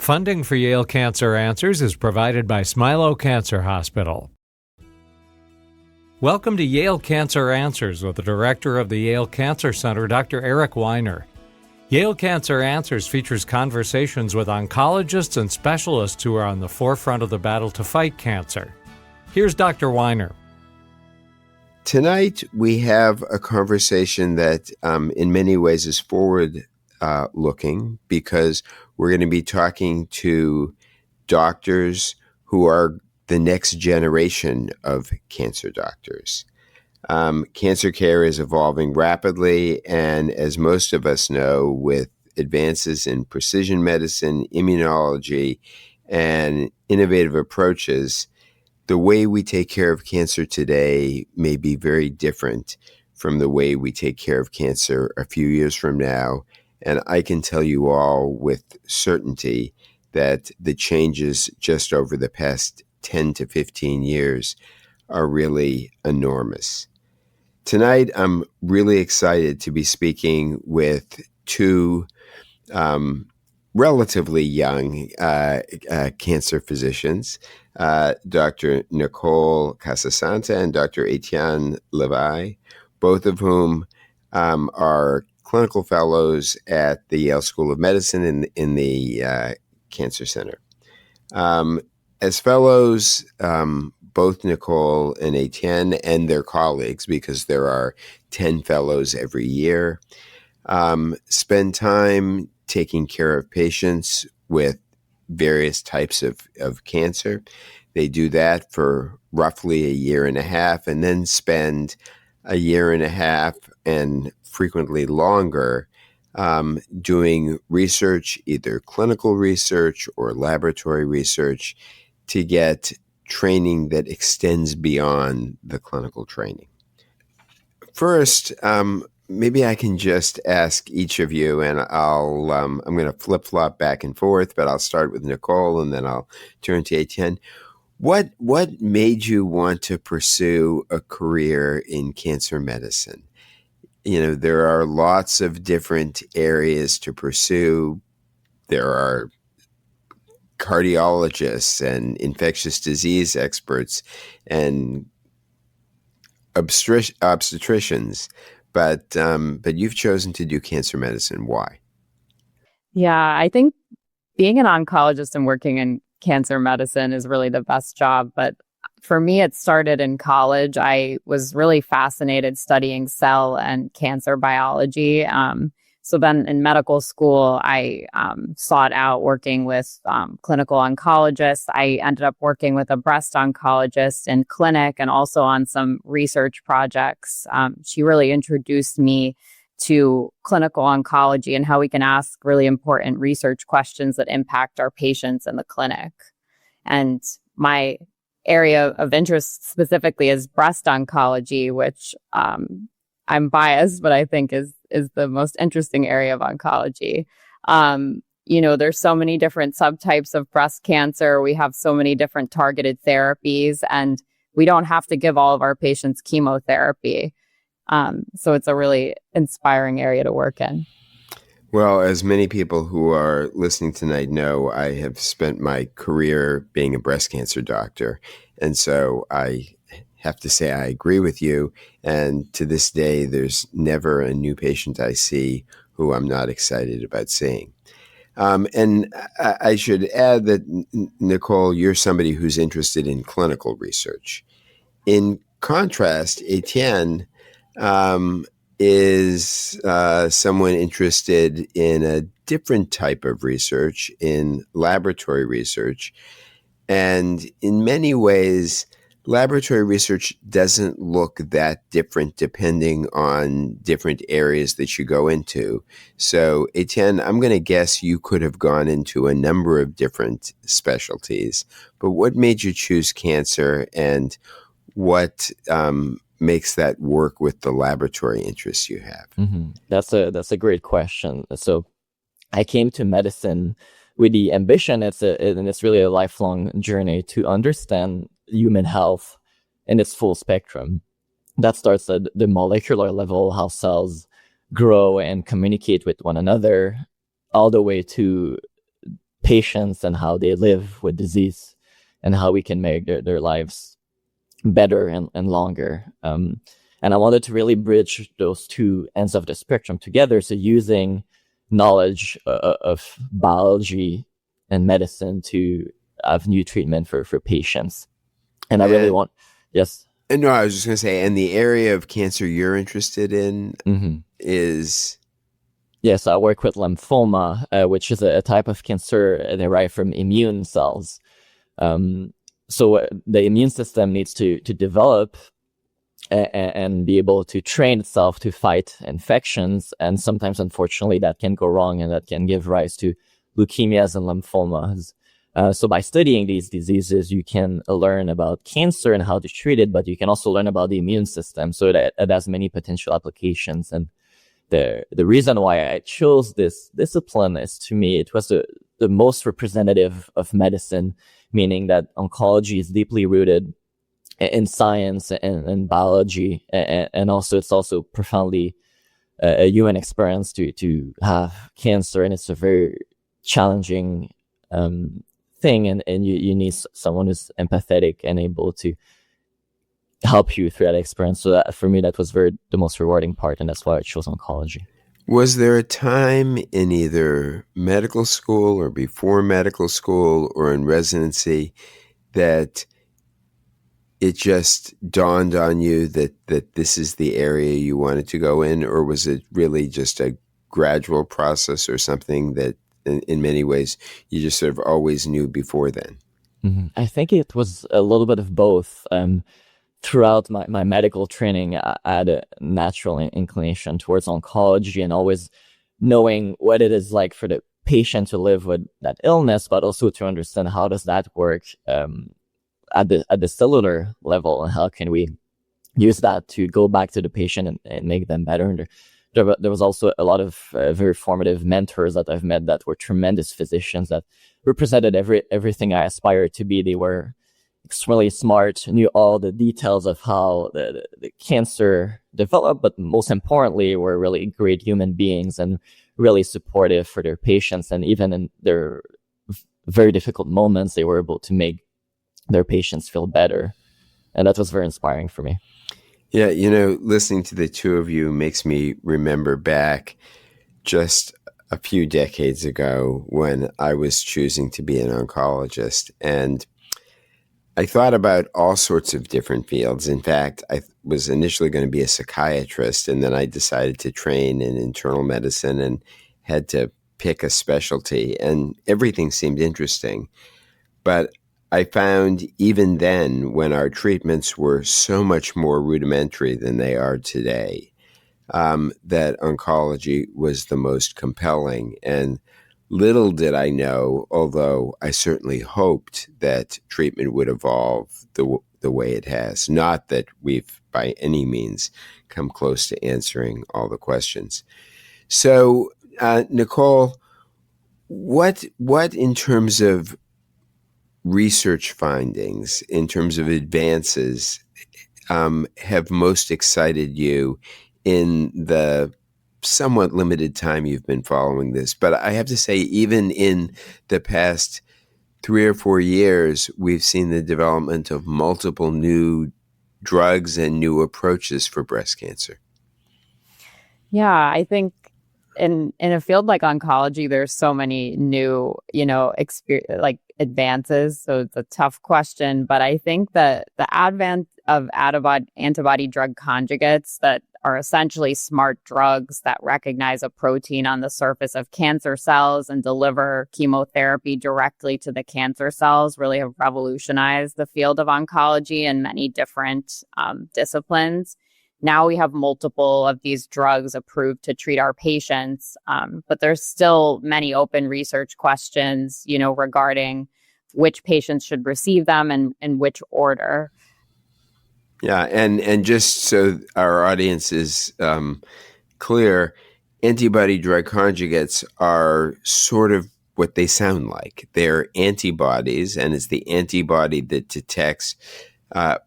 Funding for Yale Cancer Answers is provided by Smilow Cancer Hospital. Welcome to Yale Cancer Answers with the director of the Yale Cancer Center, Dr. Eric Weiner. Yale Cancer Answers features conversations with oncologists and specialists who are on the forefront of the battle to fight cancer. Here's Dr. Weiner. Tonight, we have a conversation that in many ways is forward-looking because we're going to be talking to doctors who are the next generation of cancer doctors. Cancer care is evolving rapidly, and as most of us know, with advances in precision medicine, immunology, and innovative approaches, the way we take care of cancer today may be very different from the way we take care of cancer a few years from now. And I can tell you all with certainty that the changes just over the past 10 to 15 years are really enormous. Tonight, I'm really excited to be speaking with two relatively young cancer physicians, Dr. Nicole Casasanta and Dr. Etienne Leveille, both of whom are clinical fellows at the Yale School of Medicine in the Cancer Center. As fellows, both Nicole and Etienne and their colleagues, because there are 10 fellows every year, spend time taking care of patients with various types of cancer. They do that for roughly a year and a half and then spend a year and a half and frequently longer doing research, either clinical research or laboratory research, to get training that extends beyond the clinical training. First, maybe I can just ask each of you, and I'm going to flip-flop back and forth, but I'll start with Nicole and then I'll turn to Etienne. What made you want to pursue a career in cancer medicine? You know, there are lots of different areas to pursue. There are cardiologists and infectious disease experts and obstetricians, but you've chosen to do cancer medicine. Why? Yeah, I think being an oncologist and working in cancer medicine is really the best job. But for me, it started in college. I was really fascinated studying cell and cancer biology. So then in medical school, I sought out working with clinical oncologists. I ended up working with a breast oncologist in clinic and also on some research projects. She really introduced me to clinical oncology and how we can ask really important research questions that impact our patients in the clinic. And my area of interest specifically is breast oncology, which I'm biased, but I think is the most interesting area of oncology. There's so many different subtypes of breast cancer. We have so many different targeted therapies, and we don't have to give all of our patients chemotherapy. So it's a really inspiring area to work in. Well, as many people who are listening tonight know, I have spent my career being a breast cancer doctor. And so I have to say I agree with you. And to this day, there's never a new patient I see who I'm not excited about seeing. And I should add that, Nicole, you're somebody who's interested in clinical research. In contrast, Etienne is someone interested in a different type of research, in laboratory research. And in many ways, laboratory research doesn't look that different depending on different areas that you go into. So, Etienne, I'm going to guess you could have gone into a number of different specialties, but what made you choose cancer, and what makes that work with the laboratory interests you have? Mm-hmm. That's a great question. So I came to medicine with the ambition, and it's really a lifelong journey to understand human health in its full spectrum. That starts at the molecular level, how cells grow and communicate with one another, all the way to patients and how they live with disease and how we can make their lives better and longer. And I wanted to really bridge those two ends of the spectrum together. So using knowledge of biology and medicine to have new treatment for patients. And I really want, yes. No, I was just going to say, and the area of cancer you're interested in is? Yes, I work with lymphoma, which is a type of cancer derived from immune cells. So the immune system needs to develop and be able to train itself to fight infections. And sometimes, unfortunately, that can go wrong and that can give rise to leukemias and lymphomas. So by studying these diseases, you can learn about cancer and how to treat it, but you can also learn about the immune system. So that it has many potential applications. And the reason why I chose this discipline is, to me, it was the most representative of medicine, meaning that oncology is deeply rooted in science and biology, and also it's also profoundly a human experience to have cancer, and it's a very challenging thing, and you need someone who's empathetic and able to help you through that experience. So that, for me, that was the most rewarding part, and that's why I chose oncology. Was there a time in either medical school or before medical school or in residency that it just dawned on you that this is the area you wanted to go in, or was it really just a gradual process or something that in many ways you just sort of always knew before then? I think it was a little bit of both. Throughout my medical training, I had a natural inclination towards oncology and always knowing what it is like for the patient to live with that illness, but also to understand how does that work at the cellular level, and how can we use that to go back to the patient and make them better. And there was also a lot of very formative mentors that I've met that were tremendous physicians that represented everything I aspired to be. They were extremely smart, knew all the details of how the cancer developed, but most importantly, were really great human beings and really supportive for their patients. And even in their very difficult moments, they were able to make their patients feel better. And that was very inspiring for me. Yeah, listening to the two of you makes me remember back just a few decades ago when I was choosing to be an oncologist. And I thought about all sorts of different fields. In fact, I was initially going to be a psychiatrist, and then I decided to train in internal medicine and had to pick a specialty, and everything seemed interesting. But I found even then, when our treatments were so much more rudimentary than they are today, that oncology was the most compelling. And little did I know, although I certainly hoped that treatment would evolve the way it has. Not that we've by any means come close to answering all the questions. So, Nicole, what in terms of research findings, in terms of advances, have most excited you in the somewhat limited time you've been following this? But I have to say, even in the past 3 or 4 years, we've seen the development of multiple new drugs and new approaches for breast cancer. Yeah, I think in a field like oncology, there's so many new, advances. So it's a tough question, but I think that the advent of antibody drug conjugates that are essentially smart drugs that recognize a protein on the surface of cancer cells and deliver chemotherapy directly to the cancer cells really have revolutionized the field of oncology in many different disciplines. Now we have multiple of these drugs approved to treat our patients, but there's still many open research questions, regarding which patients should receive them and in which order. Yeah, and just so our audience is clear, antibody drug conjugates are sort of what they sound like. They're antibodies, and it's the antibody that detects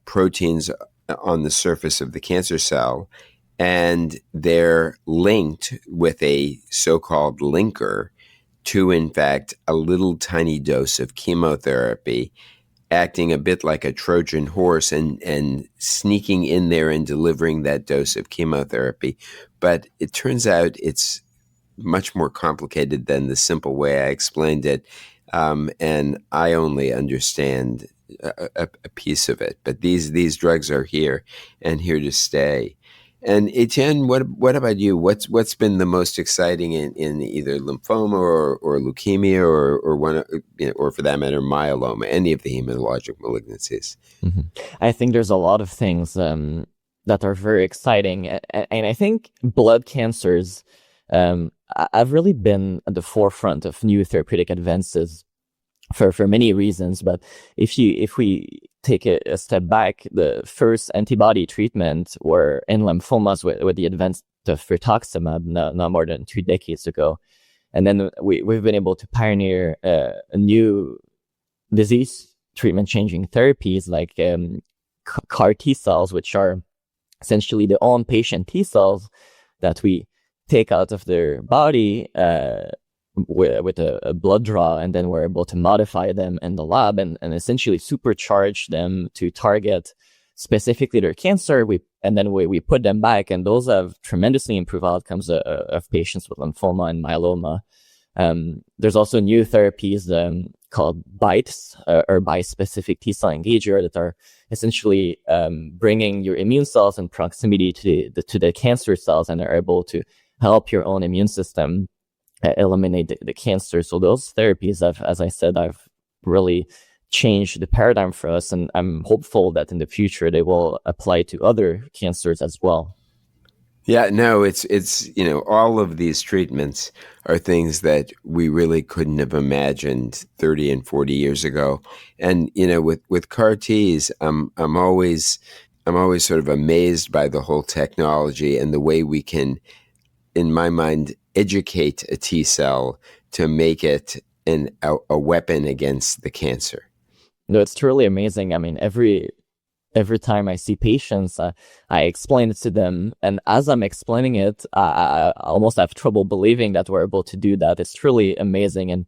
proteins on the surface of the cancer cell, and they're linked with a so-called linker to, in fact, a little tiny dose of chemotherapy, acting a bit like a Trojan horse and sneaking in there and delivering that dose of chemotherapy. But it turns out it's much more complicated than the simple way I explained it. And I only understand a piece of it. But these drugs are here and here to stay. And Etienne, what about you? What's been the most exciting in either lymphoma or leukemia or one, or for that matter myeloma, any of the hematologic malignancies? Mm-hmm. I think there's a lot of things that are very exciting, and I think blood cancers have really been at the forefront of new therapeutic advances for many reasons. But if we take a step back, the first antibody treatment were in lymphomas with the advent of rituximab not more than 2 decades ago. And then we've been able to pioneer a new disease treatment changing therapies like CAR T cells, which are essentially the own patient T cells that we take out of their body with a blood draw, and then we're able to modify them in the lab and essentially supercharge them to target specifically their cancer. We put them back, and those have tremendously improved outcomes of patients with lymphoma and myeloma. There's also new therapies called BiTEs, or bispecific T-cell engager, that are essentially bringing your immune cells in proximity to the cancer cells, and are able to help your own immune system eliminate the cancer. So those therapies have, as I said, I've really changed the paradigm for us, and I'm hopeful that in the future they will apply to other cancers as well. Yeah, no, it's all of these treatments are things that we really couldn't have imagined 30 and 40 years ago. And with CAR Ts, I'm always sort of amazed by the whole technology and the way we can, in my mind, educate a T cell to make it a weapon against the cancer. No, it's truly amazing. I mean, every time I see patients, I explain it to them, and as I'm explaining it, I almost have trouble believing that we're able to do that. It's truly amazing, and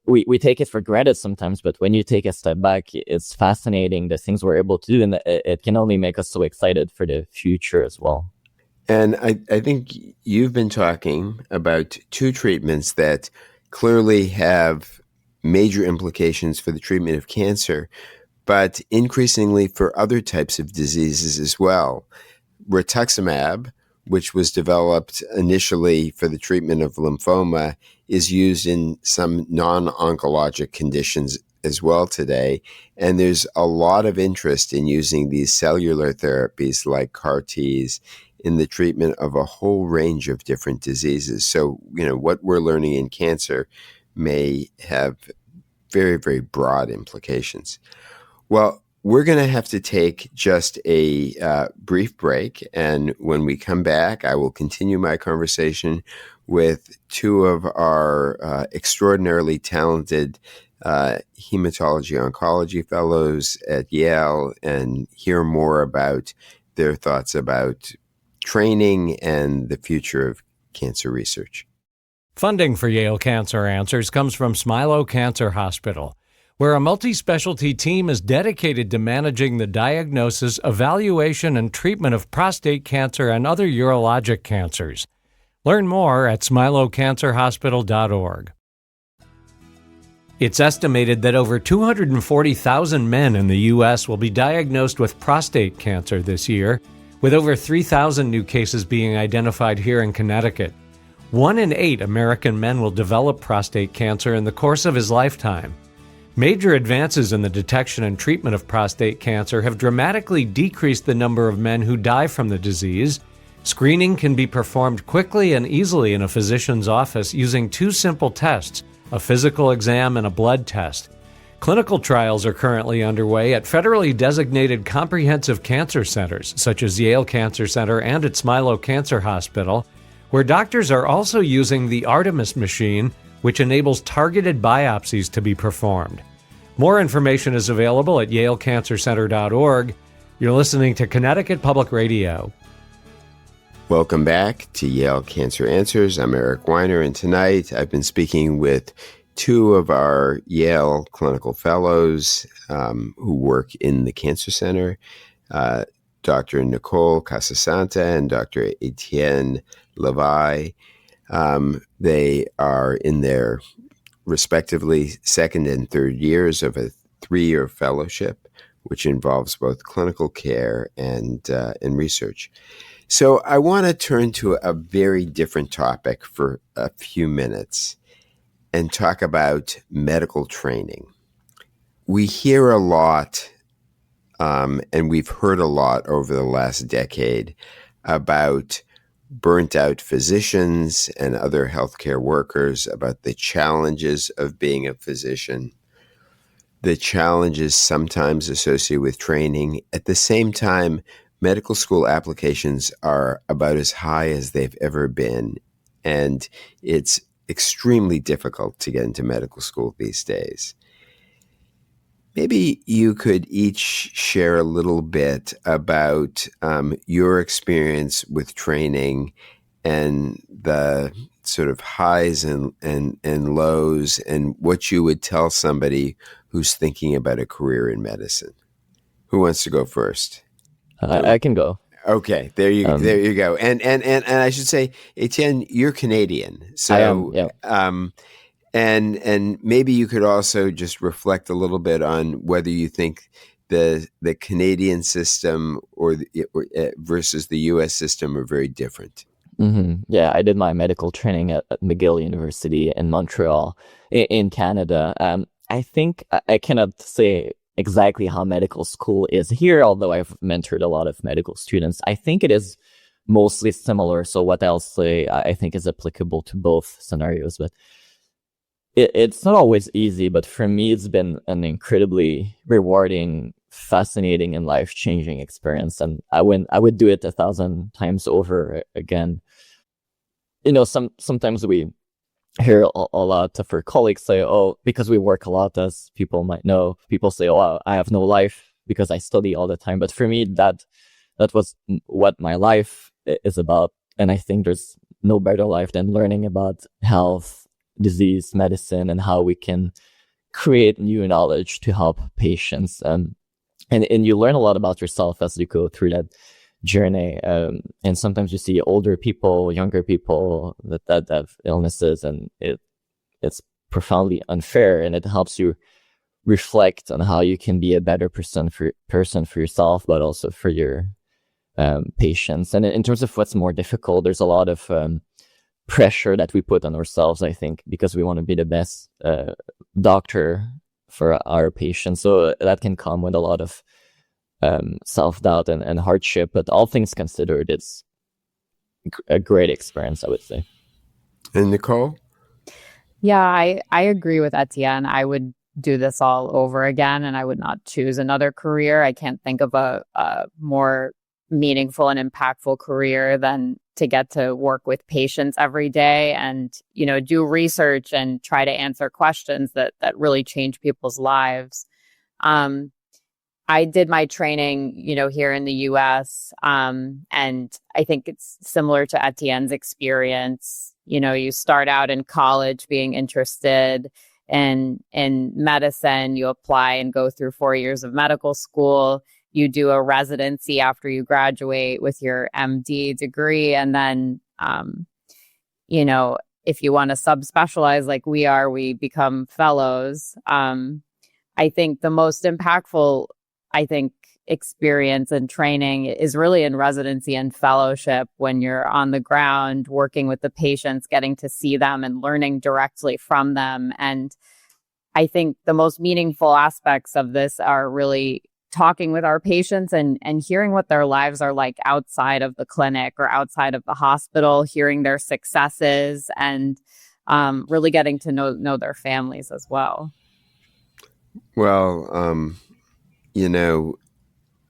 we take it for granted sometimes, but when you take a step back, it's fascinating the things we're able to do, and it can only make us so excited for the future as well. And I think you've been talking about 2 treatments that clearly have major implications for the treatment of cancer, but increasingly for other types of diseases as well. Rituximab, which was developed initially for the treatment of lymphoma, is used in some non-oncologic conditions as well today. And there's a lot of interest in using these cellular therapies like CAR Ts in the treatment of a whole range of different diseases. So, what we're learning in cancer may have very, very broad implications. Well, we're going to have to take just a brief break. And when we come back, I will continue my conversation with 2 of our extraordinarily talented hematology oncology fellows at Yale and hear more about their thoughts about training and the future of cancer research. Funding for Yale Cancer Answers comes from Smilow Cancer Hospital, where a multi-specialty team is dedicated to managing the diagnosis, evaluation, and treatment of prostate cancer and other urologic cancers. Learn more at smilowcancerhospital.org. It's estimated that over 240,000 men in the U.S. will be diagnosed with prostate cancer this year, with over 3,000 new cases being identified here in Connecticut. 1 in 8 American men will develop prostate cancer in the course of his lifetime. Major advances in the detection and treatment of prostate cancer have dramatically decreased the number of men who die from the disease. Screening can be performed quickly and easily in a physician's office using 2 simple tests, a physical exam and a blood test. Clinical trials are currently underway at federally designated comprehensive cancer centers, such as Yale Cancer Center and at Smilow Cancer Hospital, where doctors are also using the Artemis machine, which enables targeted biopsies to be performed. More information is available at yalecancercenter.org. You're listening to Connecticut Public Radio. Welcome back to Yale Cancer Answers. I'm Eric Weiner, and tonight I've been speaking with two of our Yale clinical fellows who work in the Cancer Center, Dr. Nicole Casasanta and Dr. Etienne Leveille. They are in their respectively second and third years of a 3-year fellowship, which involves both clinical care and research. So I want to turn to a very different topic for a few minutes and talk about medical training. We hear a lot, and we've heard a lot over the last decade about burnt out physicians and other healthcare workers, about the challenges of being a physician, the challenges sometimes associated with training. At the same time, medical school applications are about as high as they've ever been, and it's extremely difficult to get into medical school these days. Maybe you could each share a little bit about your experience with training and the sort of highs and lows, and what you would tell somebody who's thinking about a career in medicine. Who wants to go first? I can go. Okay, there you go. And I should say, Etienne, you're Canadian, so I am, yeah. And maybe you could also just reflect a little bit on whether you think the Canadian system or versus the U.S. system are very different. Mm-hmm. Yeah, I did my medical training at McGill University in Montreal, in Canada. I think I cannot say exactly how medical school is here, although I've mentored a lot of medical students. I think it is mostly similar. So what I'll say, I think is applicable to both scenarios, but it's not always easy. But for me, it's been an incredibly rewarding, fascinating, and life-changing experience. And I would do it 1,000 times over again. You know, sometimes we hear a lot of our colleagues say, oh, because we work a lot, as people might know, people say, oh, I have no life because I study all the time. But for me, that was what my life is about. And I think there's no better life than learning about health, disease, medicine, and how we can create new knowledge to help patients. And you learn a lot about yourself as you go through that journey. And sometimes you see older people, younger people that have illnesses, and it's profoundly unfair, and it helps you reflect on how you can be a better person for yourself, but also for your patients. And in terms of what's more difficult, there's a lot of pressure that we put on ourselves, I think, because we want to be the best doctor for our patients. So that can come with a lot of self-doubt and hardship, but all things considered, it's a great experience, I would say. And Nicole? Yeah, I agree with Etienne. I would do this all over again, and I would not choose another career. I can't think of a more meaningful and impactful career than to get to work with patients every day and, you know, do research and try to answer questions that really change people's lives. I did my training, you know, here in the US. And I think it's similar to Etienne's experience. You know, you start out in college being interested in medicine, you apply and go through 4 years of medical school. You do a residency after you graduate with your MD degree. And then, you know, if you want to subspecialize like we are, we become fellows. I think the most impactful, experience and training is really in residency and fellowship, when you're on the ground working with the patients, getting to see them and learning directly from them. And I think the most meaningful aspects of this are really talking with our patients and hearing what their lives are like outside of the clinic or outside of the hospital, hearing their successes, and really getting to know their families as well. Well, you know,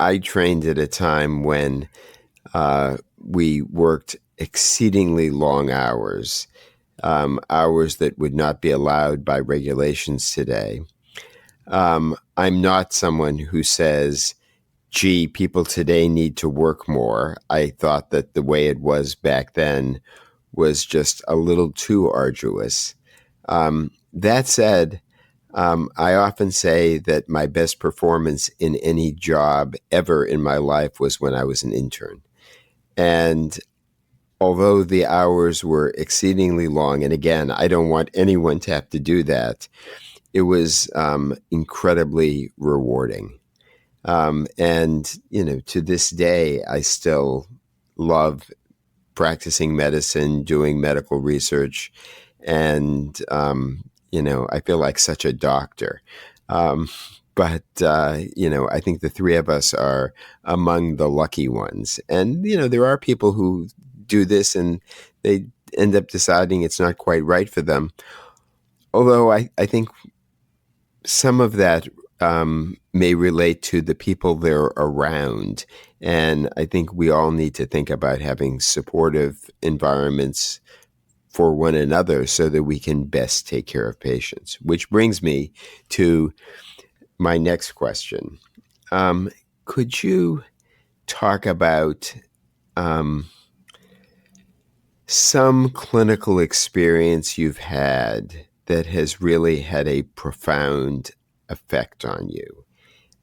I trained at a time when we worked exceedingly long hours, hours that would not be allowed by regulations today. I'm not someone who says gee, people today need to work more. I thought that the way it was back then was just a little too arduous. That said, I often say that my best performance in any job ever in my life was when I was an intern. And although the hours were exceedingly long, and again, I don't want anyone to have to do that, it was incredibly rewarding. And, to this day, I still love practicing medicine, doing medical research, and, I feel like such a doctor. But I think the three of us are among the lucky ones. And, there are people who do this and they end up deciding it's not quite right for them. Although I think some of that may relate to the people they're around. And I think we all need to think about having supportive environments for one another so that we can best take care of patients. Which brings me to my next question. Could you talk about some clinical experience you've had that has really had a profound effect on you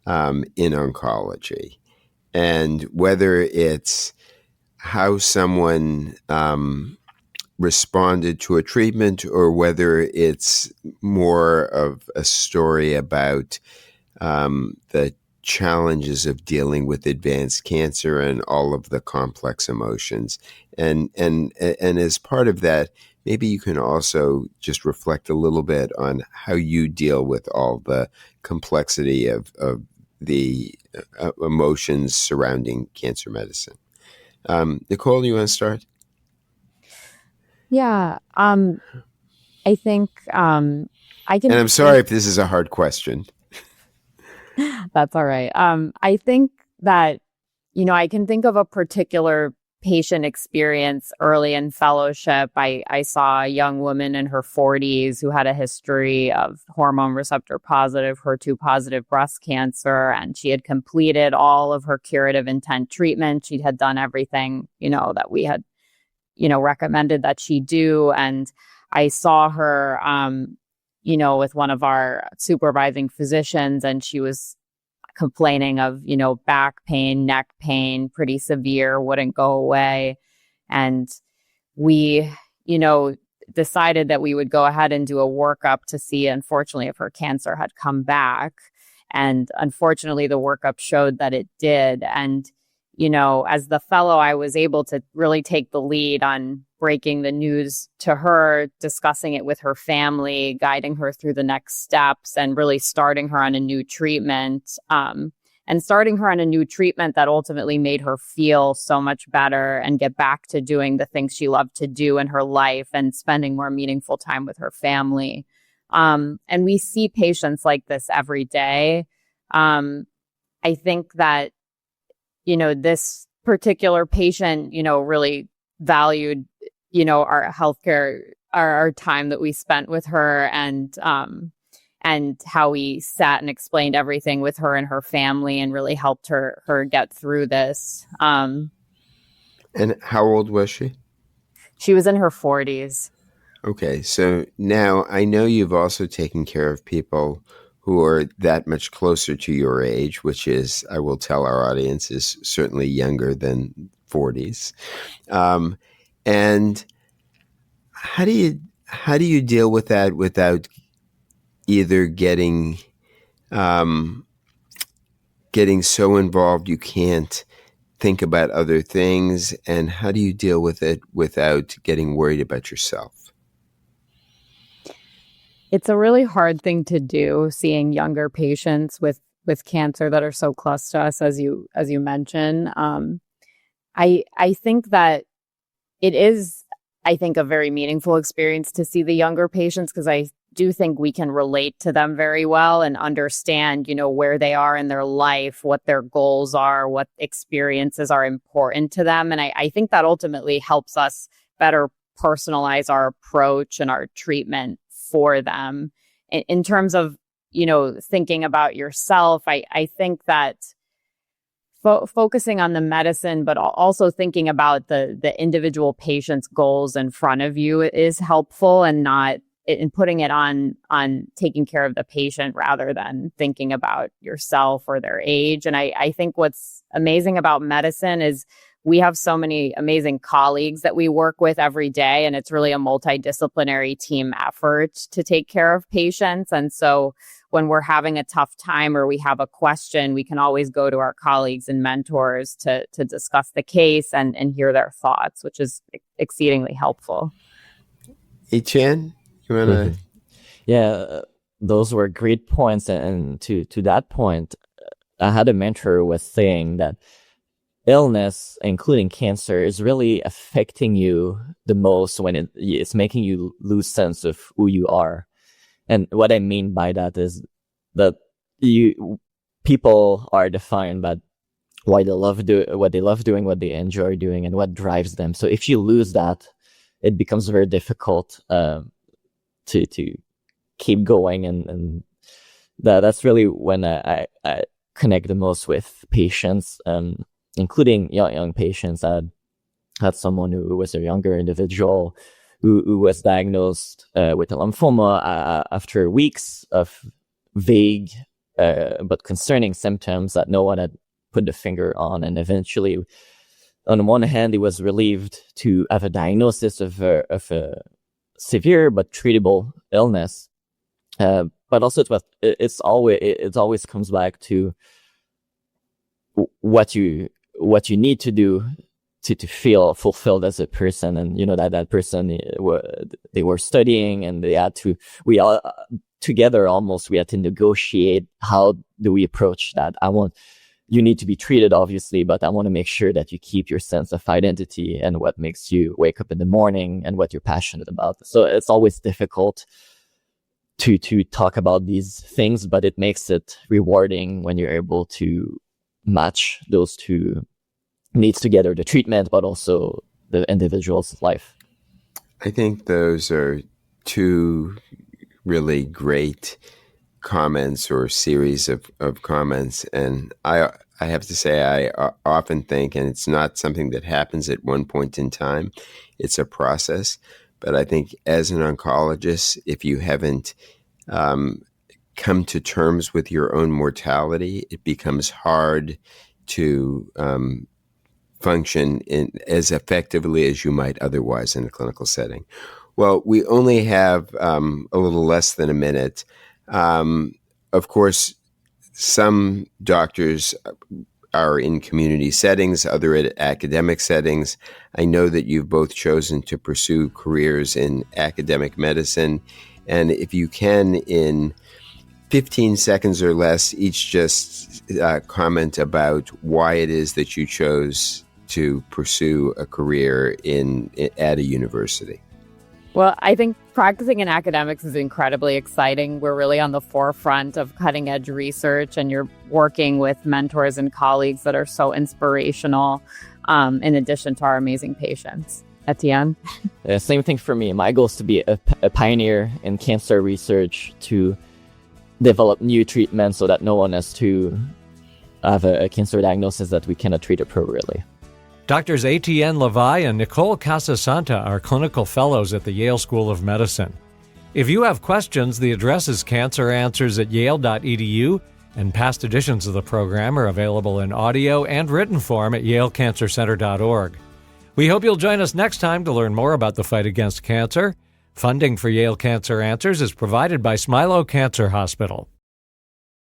in oncology? And whether it's how someone responded to a treatment, or whether it's more of a story about the challenges of dealing with advanced cancer and all of the complex emotions. And as part of that, maybe you can also just reflect a little bit on how you deal with all the complexity of the emotions surrounding cancer medicine. Nicole, you want to start? Yeah. I think I can. And I'm sorry if this is a hard question. That's all right. I think that, I can think of a particular patient experience early in fellowship. I saw a young woman in her 40s who had a history of hormone receptor positive, HER2 positive breast cancer, and she had completed all of her curative intent treatment. She had done everything, that we had, recommended that she do. And I saw her, with one of our supervising physicians, and she was complaining of, back pain, neck pain, pretty severe, wouldn't go away. And we, decided that we would go ahead and do a workup to see, unfortunately, if her cancer had come back. And unfortunately, the workup showed that it did. And, as the fellow, I was able to really take the lead on breaking the news to her, discussing it with her family, guiding her through the next steps, and really starting her on a new treatment. And starting her on a new treatment that ultimately made her feel so much better and get back to doing the things she loved to do in her life and spending more meaningful time with her family. And we see patients like this every day. I think that, this particular patient, really valued, our healthcare, our time that we spent with her, and how we sat and explained everything with her and her family and really helped her get through this. And how old was she? She was in her 40s. Okay, so now I know you've also taken care of people who are that much closer to your age, which is, I will tell our audience, is certainly younger than 40s. And how do you deal with that without either getting so involved you can't think about other things, and how do you deal with it without getting worried about yourself? It's a really hard thing to do, seeing younger patients with cancer that are so close to us, as you mentioned. I think that it is, a very meaningful experience to see the younger patients, because I do think we can relate to them very well and understand, where they are in their life, what their goals are, what experiences are important to them. And I think that ultimately helps us better personalize our approach and our treatment for them. In terms of, thinking about yourself, I think that, focusing on the medicine, but also thinking about the individual patient's goals in front of you is helpful, and not in putting it on taking care of the patient rather than thinking about yourself or their age. And I think what's amazing about medicine is we have so many amazing colleagues that we work with every day, and it's really a multidisciplinary team effort to take care of patients. And so when we're having a tough time or we have a question, we can always go to our colleagues and mentors to discuss the case and hear their thoughts, which is exceedingly helpful. Etienne, you want to? Yeah, those were great points. And to that point, I had a mentor who was saying that illness, including cancer, is really affecting you the most when it's making you lose sense of who you are. And what I mean by that is that people are defined by what they love doing, what they enjoy doing, and what drives them. So if you lose that, it becomes very difficult to keep going, and that's really when I connect the most with patients, including young patients. I had someone who was a younger individual who was diagnosed with a lymphoma after weeks of vague but concerning symptoms that no one had put the finger on. And eventually, on one hand, he was relieved to have a diagnosis of a severe but treatable illness. But also, it always comes back to what you need to do to feel fulfilled as a person. And that person, they were studying, and we had to negotiate, how do we approach that? You need to be treated, obviously, but I want to make sure that you keep your sense of identity and what makes you wake up in the morning and what you're passionate about. So it's always difficult to talk about these things, but it makes it rewarding when you're able to match those two needs together, the treatment, but also the individual's life. I think those are two really great comments, or series of comments. And I have to say, I often think, and it's not something that happens at one point in time, it's a process. But I think as an oncologist, if you haven't come to terms with your own mortality, it becomes hard to function as effectively as you might otherwise in a clinical setting. Well, we only have a little less than a minute. Of course, some doctors are in community settings, other at academic settings. I know that you've both chosen to pursue careers in academic medicine. And if you can, in 15 seconds or less, each just comment about why it is that you chose to pursue a career at a university. Well, I think practicing in academics is incredibly exciting. We're really on the forefront of cutting edge research, and you're working with mentors and colleagues that are so inspirational, in addition to our amazing patients. Etienne? Same thing for me. My goal is to be a pioneer in cancer research, to develop new treatments so that no one has to have a cancer diagnosis that we cannot treat appropriately. Doctors Etienne Leveille and Nicole Casasanta are clinical fellows at the Yale School of Medicine. If you have questions, the address is canceranswers@yale.edu, and past editions of the program are available in audio and written form at yalecancercenter.org. We hope you'll join us next time to learn more about the fight against cancer. Funding for Yale Cancer Answers is provided by Smilow Cancer Hospital.